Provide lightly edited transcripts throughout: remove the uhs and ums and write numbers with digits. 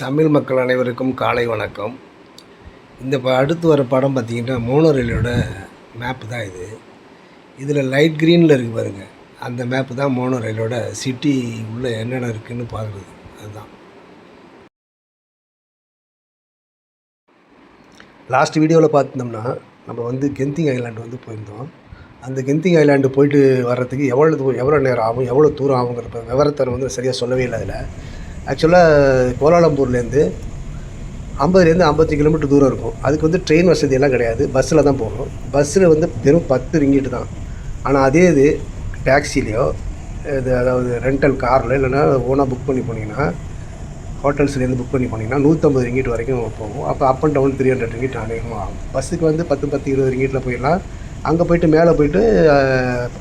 தமிழ் மக்கள் அனைவருக்கும் காலை வணக்கம். இந்த அடுத்து வர படம் பார்த்திங்கன்னா மோனோ ரயிலோட மேப்பு தான் இது. இதில் லைட் க்ரீனில் இருக்குது பாருங்கள், அந்த மேப்பு தான் மோனோ ரயிலோட சிட்டி உள்ளே என்னென்ன இருக்குதுன்னு பார்க்குறது. அதுதான் லாஸ்ட் வீடியோவில் பார்த்துருந்தோம்னா நம்ம கெந்திங் ஐலாண்டு போயிருந்தோம். அந்த கெந்திங் ஐலாண்டு போயிட்டு வர்றதுக்கு எவ்வளோ நேரம் ஆகும், எவ்வளோ தூரம் ஆகுங்கிற விவரத்தை சரியாக சொல்லவே இல்லை. அதில் ஆக்சுவலாக கோலாலம்பூர்லேருந்து 50 கிலோமீட்டர் தூரம் இருக்கும். அதுக்கு ட்ரெயின் வசதியெல்லாம் கிடையாது, பஸ்ஸில் தான் போகணும். பஸ்ஸில் வெறும் 10 ரிங்கிட்டு தான். ஆனால் அதே இது டாக்ஸிலேயோ அதாவது ரெண்டல் காரில் இல்லைன்னா ஓனாக புக் பண்ணி போனீங்கன்னா, ஹோட்டல்ஸ்லேருந்து புக் பண்ணி போனீங்கன்னா 150 ரிங்கிட் வரைக்கும் போகும். அப்போ அப் அண்ட் டவுன் 300 ரிங்கிட் அநேகமாக ஆகும். பஸ்ஸுக்கு 10-20 ரிங்கிட்டில் போயிடலாம். அங்கே போய்ட்டு மேலே போய்ட்டு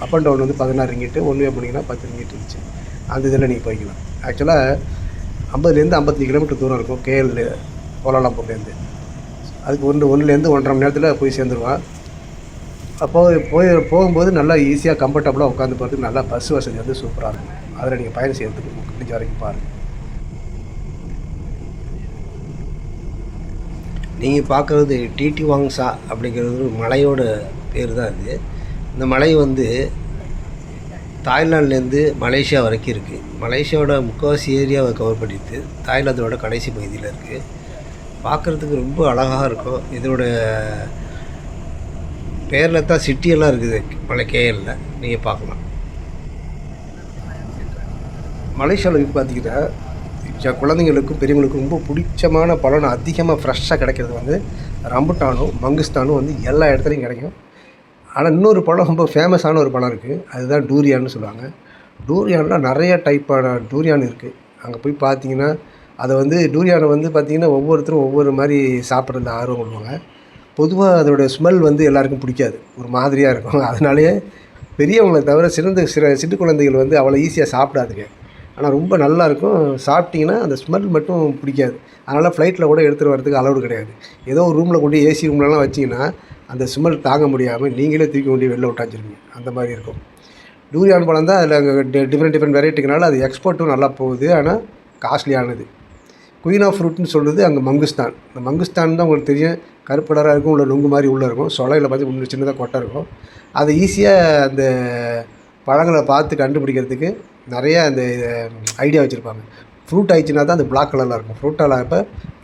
up and down 16 ringgit, one way போனீங்கன்னா 10 ரிங்கிட் இருந்துச்சு. அந்த இதில் நீங்கள் போய்க்கலாம். ஆக்சுவலாக 50லேருந்து 55 கிலோமீட்டர் தூரம் இருக்கும் கேஎல் கோலாலம்பூர்லேருந்து. அதுக்கு 1-1.5 மணி நேரத்தில் போய் சேர்ந்துருவான். அப்போது போகும்போது நல்லா ஈஸியாக கம்ஃபர்டபுளாக உட்காந்து போகிறதுக்கு நல்லா பஸ் வசதி சூப்பராக இருக்கும். அதில் நீங்கள் பயணம் செய்கிறதுக்கு முடிஞ்ச வரைக்கும் பாருங்கள். நீங்கள் பார்க்குறது டிடி வாங்ஸா அப்படிங்கிறது மலையோட பேர் தான் இது. இந்த மலை தாய்லாந்துலேருந்து மலேசியா வரைக்கும் இருக்குது. மலேசியாவோட முக்கால்வாசி ஏரியாவை கவர் பண்ணிட்டு தாய்லாந்தோட கடைசி பகுதியில் இருக்குது. பார்க்குறதுக்கு ரொம்ப அழகாக இருக்கும். இதோட பேரில் தான் சிட்டியெல்லாம் இருக்குது மலை கேஎல்ல, நீங்கள் பார்க்கலாம். மலேசியாவில் இப்போ பார்த்திங்கன்னா குழந்தைங்களுக்கும் பெரியவங்களுக்கும் ரொம்ப பிடிச்சமான பழம் அதிகமாக ஃப்ரெஷ்ஷாக கிடைக்கிறது ரம்புட்டானும் மங்குஸ்தானும் எல்லா இடத்துலையும் கிடைக்கும். ஆனால் இன்னொரு பழம் ரொம்ப ஃபேமஸான ஒரு பழம் இருக்குது, அதுதான் டூரியான்னு சொல்லுவாங்க. டூரியானில் நிறைய டைப்பான டூரியான் இருக்குது. அங்கே போய் பார்த்தீங்கன்னா அதை டூரியானை பார்த்திங்கன்னா ஒவ்வொருத்தரும் ஒவ்வொரு மாதிரி சாப்பிட்றதுல ஆர்வம் கொள்வாங்க. பொதுவாக அதோடய ஸ்மெல் எல்லாருக்கும் பிடிக்காது, ஒரு மாதிரியாக இருக்கும். அதனாலேயே பெரியவங்களை தவிர சிறு குழந்தைகள் அவ்வளோ ஈஸியாக சாப்பிடாதுங்க. ஆனால் ரொம்ப நல்லாயிருக்கும். சாப்பிட்டிங்கன்னா அந்த ஸ்மெல் மட்டும் பிடிக்காது. அதனால் ஃப்ளைட்டில் கூட எடுத்துகிட்டு வரதுக்கு அலவுடு கிடையாது. ஏதோ ஒரு ரூமில் கொண்டு ஏசி ரூம்லலாம் வச்சிங்கன்னா அந்த ஸ்மெல் தாங்க முடியாமல் நீங்களே தூக்கி கொண்டு வெளில விட்டாச்சிருவீங்க. அந்த மாதிரி இருக்கும். டூரியான் பழம் தான் அதில் டிஃப்ரெண்ட் வெரைட்டிக்குனால அது எக்ஸ்போர்ட்டும் நல்லா போகுது, ஆனால் காஸ்ட்லியானது. குயின் ஆஃப் ஃப்ரூட்னு சொல்கிறது அங்கே மங்குஸ்தான். இந்த மங்குஸ்தான் தான் உங்களுக்கு தெரியும், கருப்பு கலராக இருக்கும், உள்ள நுங்கு மாதிரி உள்ளே இருக்கும். சொலையில் பார்த்து இன்னும் சின்னதாக கொட்டை இருக்கும். அது ஈஸியாக அந்த பழங்களை பார்த்து கண்டுபிடிக்கிறதுக்கு நிறைய அந்த ஐடியா வச்சுருப்பாங்க. ஃப்ரூட் ஆயிடுச்சுன்னா தான் அந்த பிளாக் கலரில் இருக்கும். ஃப்ரூட்டெல்லாம் இப்போ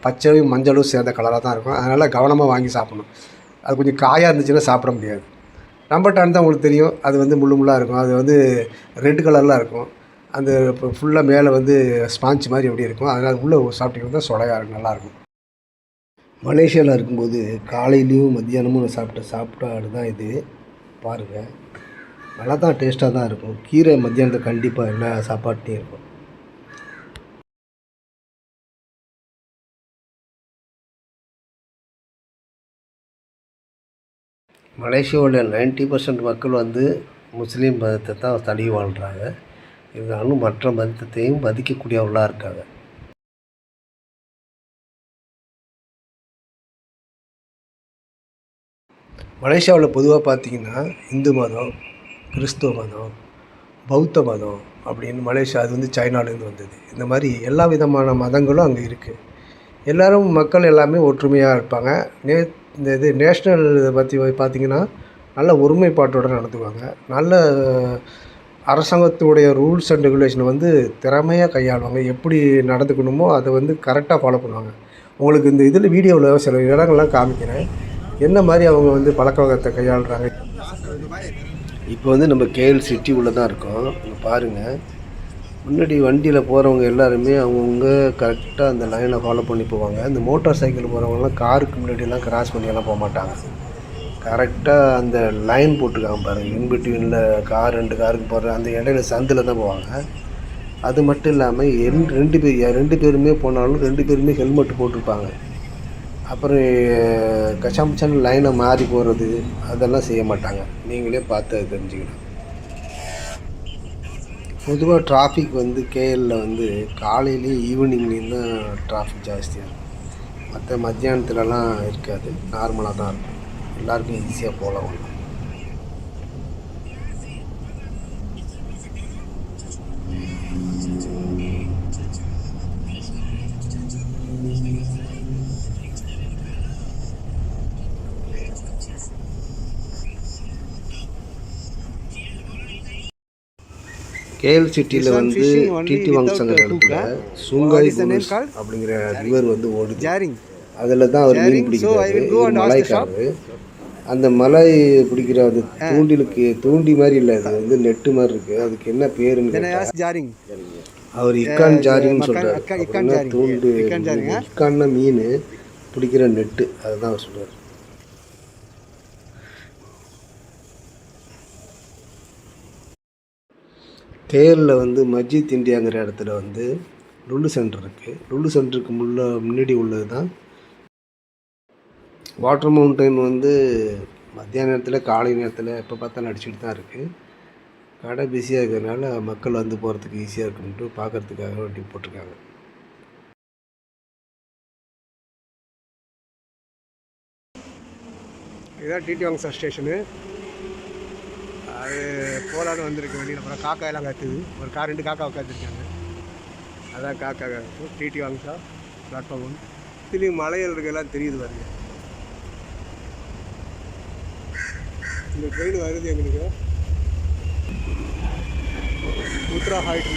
பச்சையும் மஞ்சளும் சேர்ந்த கலராக தான் இருக்கும். அதனால் கவனமாக வாங்கி சாப்பிடணும். அது கொஞ்சம் காயாக இருந்துச்சுன்னா சாப்பிட முடியாது. ரம்பட்டான் தான் உங்களுக்கு தெரியும், அது முள்ளாக இருக்கும். அது ரெட் கலரில் இருக்கும். அந்த இப்போ ஃபுல்லாக மேலே ஸ்பாஞ்ச் மாதிரி எப்படி இருக்கும். அதனால் உள்ளே சாப்பிட்டீங்கன்னா தான் சொலையாக இருக்கும், நல்லாயிருக்கும். மலேசியாவில் இருக்கும்போது காலையிலையும் மத்தியானமும் சாப்பிட்டாடு தான் இது. பாருங்கள், நல்லா தான் டேஸ்ட்டாக தான் இருக்கும். கீரை மத்தியானத்தை கண்டிப்பாக எல்லா சாப்பாட்டையும் இருக்கும். மலேசியாவோட 90% மக்கள் முஸ்லீம் மதத்தை தான் தழுவி வாழ்கிறாங்க. இருந்தாலும் மற்ற மதத்தையும் மதிக்கக்கூடியவர்களாக இருக்காங்க. மலேசியாவில் பொதுவாக பார்த்திங்கன்னா இந்து மதம், கிறிஸ்துவ மதம், பௌத்த மதம் அப்படின்னு மலேசியா அது சைனாலேருந்து வந்தது. இந்த மாதிரி எல்லா விதமான மதங்களும் அங்கே இருக்குது. எல்லோரும் மக்கள் எல்லாமே ஒற்றுமையாக இருப்பாங்க. இந்த நேஷ்னல் இதை பற்றி பார்த்திங்கன்னா நல்ல ஒருமைப்பாட்டோடு நடந்துக்குவாங்க. நல்ல அரசாங்கத்துடைய ரூல்ஸ் அண்ட் ரெகுலேஷனை திறமையாக கையாளுவாங்க. எப்படி நடந்துக்கணுமோ அதை கரெக்டாக ஃபாலோ பண்ணுவாங்க. உங்களுக்கு இந்த இதில் வீடியோவில் சில இடங்கள்லாம் காமிக்கிறேன், என்ன மாதிரி அவங்க பழக்க வழக்கத்தை கையாளுறாங்க. இப்போ நம்ம கேஎல் சிட்டி உள்ளே தான் இருக்கோம். இங்கே பாருங்கள், முன்னாடி வண்டியில் போகிறவங்க எல்லாருமே அவங்கவுங்க கரெக்டாக அந்த லைனை ஃபாலோ பண்ணி போவாங்க. இந்த மோட்டார் சைக்கிள் போகிறவங்கலாம் காருக்கு முன்னாடியெல்லாம் கிராஸ் பண்ணியெல்லாம் போக மாட்டாங்க. கரெக்டாக அந்த லைன் போட்டுருக்காங்க பாருங்கள், இன்பிட்வீனில் ரெண்டு காருக்கு போகிற அந்த இடையில சந்தில் தான் போவாங்க. அது மட்டும் இல்லாமல் ரெண்டு பேருமே போனாலும் 2 பேருமே ஹெல்மெட் போட்டிருப்பாங்க. அப்புறம் கச்சாமச்சான லைனை மாறி போகிறது அதெல்லாம் செய்ய மாட்டாங்க. நீங்களே பார்த்து அது தெரிஞ்சுக்கலாம். பொதுவாக டிராஃபிக் கேஎல்லில் காலையிலையும் ஈவினிங்லேயும் தான் டிராஃபிக் ஜாஸ்தியாக இருக்கும். மற்ற மத்தியானத்துலலாம் இருக்காது, நார்மலாக தான் இருக்கும். எல்லாருக்கும் ஈஸியாக போகலாம். கேஎல் சிட்டியில் வந்து டிடி வாங்சங்கிற இடத்துல சுங்காய் குருஸ் அப்படிங்கிற ரிவர் வந்து ஓடுது. அதில் தான் அவர் மீன் பிடிக்கிறாரு. மலைக்காரரு. அந்த மலை பிடிக்கிற அது தூண்டி மாதிரி இல்லை, அது வந்து நெட்டு மாதிரி இருக்குது. அதுக்கு என்ன பேருன்னு அவர் இக்கான் ஜாரின்னு சொல்கிறார். தூண்டு இக்கான்னா மீன் பிடிக்கிற நெட்டு, அதுதான் அவர் சொல்கிறார். கேரளில் வந்து மஸ்ஜித் இந்தியாங்கிற இடத்துல வந்து லுலு சென்டர் இருக்குது. லுலு சென்டருக்கு முன்னாடி உள்ளது தான் வாட்டர் மவுண்டைன். வந்து மத்தியான நேரத்தில் காலை நேரத்தில் எப்போ பார்த்தாலும் அடிச்சுட்டு தான் இருக்குது. கடை பிஸியாக இருக்கிறதுனால மக்கள் வந்து போகிறதுக்கு ஈஸியாக இருக்குன்ட்டு பார்க்குறதுக்காக வண்டி போட்டிருக்காங்க. இதுதான் டிடி வாங்சா ஸ்டேஷனு. அது போலான்னு வந்திருக்கு வெளியில். அப்புறம் காக்கா எல்லாம் கற்றுது. ஒரு 2 காக்கா உட்காந்துருக்காங்க. அதான் காக்கா டிடி வாங்சா பிளாட்ஃபார்ம் 1. இதுலேயும் மலைகள் இருக்கெல்லாம் தெரியுது பாருங்க. இந்த ட்ரெயின் வருது எங்களுக்கு உத்ரா ஹைட்.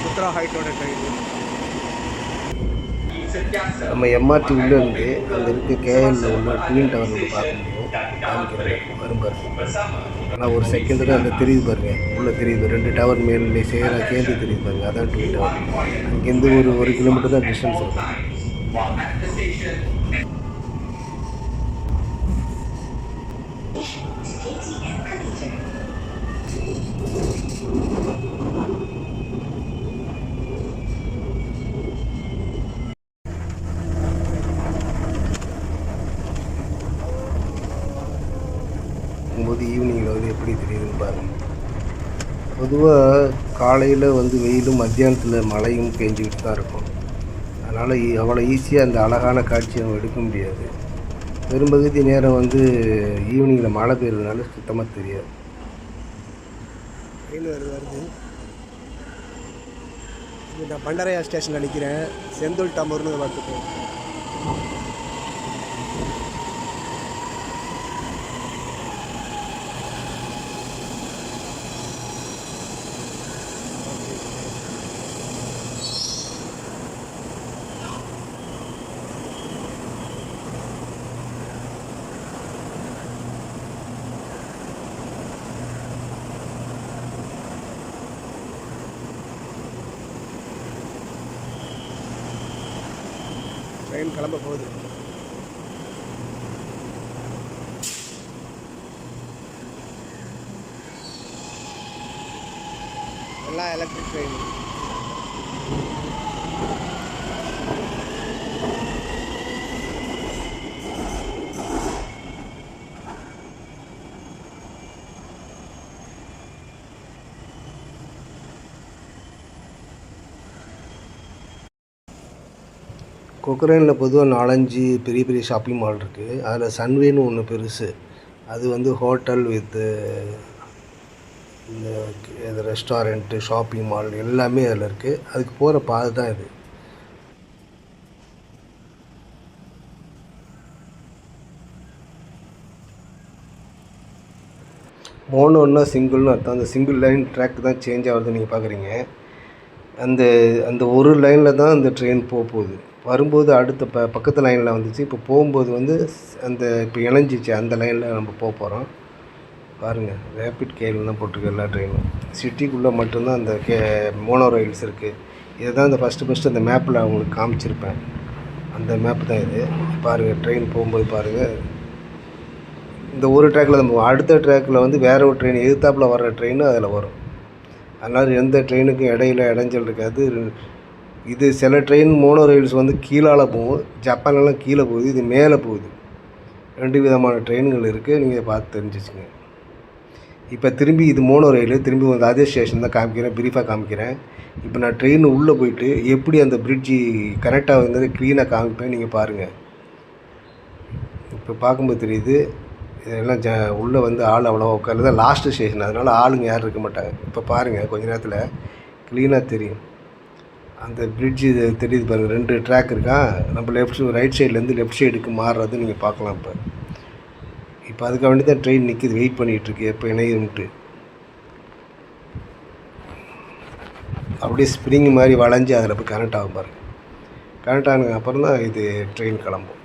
உத்ரா ஹைட்டோட ட்ரெயின். நம்ம எம்ஆர்டி உள்ளே இருந்து அங்கே இருக்க கேஎல்ல உள்ள ட்வின் டவர் வந்து பார்க்க முடியும். காமிக்கிறேன் வரும்பாரு. ஆனால் ஒரு செகண்டு தான் அந்த தெரியுது பாருங்க. உள்ளே தெரியுது 2 டவர் மேலே சேர்ந்து தெரியுது பாருங்க. அதான் ட்வின் டவர். அங்கேருந்து ஒரு கிலோமீட்டர் தான் டிஸ்டன்ஸ் இருக்கும். போது ஈவினிங்கில் வந்து எப்படி தெரியுதுன்னு பாருங்கள். பொதுவாக காலையில் வந்து வெயிலும் மத்தியானத்தில் மழையும் பெஞ்சிக்கிட்டு தான் இருக்கும். அதனால் அவ்வளோ ஈஸியாக அந்த அழகான காட்சியை நம்ம எடுக்க முடியாது. பெரும்பகுதி நேரம் வந்து ஈவினிங்கில் மழை பெய்யறதுனால சுத்தமாக தெரியாது. ட்ரெயின் வருது. நான் பண்டரையா ஸ்டேஷனில் நிற்கிறேன். செந்தூல் டம்பூர்னு பார்த்துப்போம். ட்ரெயின் கிளம்ப போகுது. எல்லாம் எலக்ட்ரிக் ட்ரெயின். கொக்கரேனில் பொதுவாக 4-5 பெரிய பெரிய ஷாப்பிங் மால் இருக்குது. அதில் சன்வேன்னு ஒன்று பெருசு. அது வந்து ஹோட்டல் வித்து இந்த ரெஸ்டாரண்ட்டு ஷாப்பிங் மால் எல்லாமே அதில் இருக்குது. அதுக்கு போகிற பாதை தான் இது. மோனோன்னா சிங்கிள்னு அர்த்தம். அந்த சிங்கிள் லைன் ட்ராக் தான் சேஞ்ச் ஆகுது நீங்கள் பார்க்குறீங்க. அந்த ஒரு லைனில் தான் அந்த ட்ரெயின் போகுது. வரும்போது அடுத்த பக்கத்து லைனில் வந்துச்சு. இப்போ போகும்போது வந்து இப்போ இணைஞ்சிச்சு அந்த லைனில் நம்ம போகிறோம். பாருங்கள், ரேபிட் கேபிள் தான் போட்டிருக்கு எல்லா ட்ரெயினும். சிட்டிக்குள்ளே மட்டும்தான் அந்த மோனோ ரயில்ஸ் இருக்குது. இதை தான் இந்த ஃபஸ்ட்டு அந்த மேப்பில் அவங்களுக்கு காமிச்சிருப்பேன். அந்த மேப்பு தான் இது. பாருங்கள், ட்ரெயின் போகும்போது பாருங்கள். இந்த ஒரு ட்ராக்கில் நம்ம அடுத்த ட்ராக்கில் வந்து வேறு ஒரு ட்ரெயின் எதிர்த்தாப்பில் வர்ற ட்ரெயின் அதில் வரும். அதனால் எந்த ட்ரெயினுக்கும் இடைஞ்சல் இருக்காது. இது சில ட்ரெயின் மோனோ ரயில்ஸ் வந்து கீழால் போகும். ஜப்பான்லாம் கீழே போகுது, இது மேலே போகுது. 2 விதமான ட்ரெயின்கள் இருக்குது. நீங்கள் பார்த்து தெரிஞ்சிச்சுங்க. இப்போ திரும்பி இது மோனோ ரயில் திரும்பி வந்து அதே ஸ்டேஷன் தான் காமிக்கிறேன், பிரீஃபாக காமிக்கிறேன். இப்போ நான் ட்ரெயின் உள்ளே போயிட்டு எப்படி அந்த பிரிட்ஜி கரெக்டாக வந்தது க்ளீனாக காமிப்பேன். நீங்கள் பாருங்கள். இப்போ பார்க்கும்போது தெரியுது இதெல்லாம் உள்ளே வந்து ஆள் அவ்வளோவா உட்காருது. தான் லாஸ்ட்டு ஸ்டேஷன், அதனால் ஆளுங்க யாரும் இருக்க மாட்டாங்க. இப்போ பாருங்கள், கொஞ்ச நேரத்தில் க்ளீனாக தெரியும். அந்த பிரிட்ஜு தெரியுது பாருங்கள். 2 ட்ராக் இருக்கா. நம்ம ரைட் சைட்லேருந்து லெஃப்ட் சைடுக்கு மாறுறது நீங்கள் பார்க்கலாம். இப்போ இப்போ அதுக்காக வேண்டி தான் ட்ரெயின் நிற்கிது, வெயிட் பண்ணிகிட்ருக்கு எப்போ இணையும்ட்டு. அப்படியே ஸ்ப்ரிங் மாதிரி வளைஞ்சி அதில் போய் கனெக்ட் ஆகும் பாருங்கள். கனெக்ட் ஆனதுக்கு அப்புறம் தான் இது ட்ரெயின் கிளம்பும்.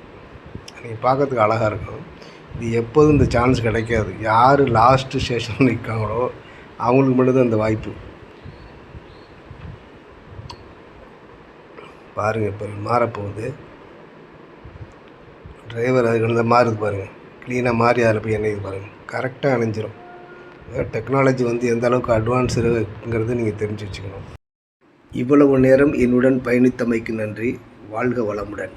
நீங்கள் பார்க்கறதுக்கு அழகாக இருக்கும். இது எப்போதும் இந்த சான்ஸ் கிடைக்காது. யார் லாஸ்ட்டு ஸ்டேஷன் நிற்காங்களோ அவங்களுக்கு மட்டும்தான் இந்த வாய்ப்பு. பாருங்கள், இப்போ மாறப்போகுது. டிரைவர் அதுக்கு மாறுது பாருங்கள், க்ளீனாக மாறி அதில் போய் இணையுது பாருங்கள். கரெக்டாக அணைஞ்சிரும். டெக்னாலஜி வந்து எந்த அளவுக்கு அட்வான்ஸ் இருக்குங்கிறது நீங்கள் தெரிஞ்சு வச்சுக்கணும். இவ்வளவு நேரம் என்னுடன் பயணித்தமைக்கு நன்றி. வாழ்க வளமுடன்.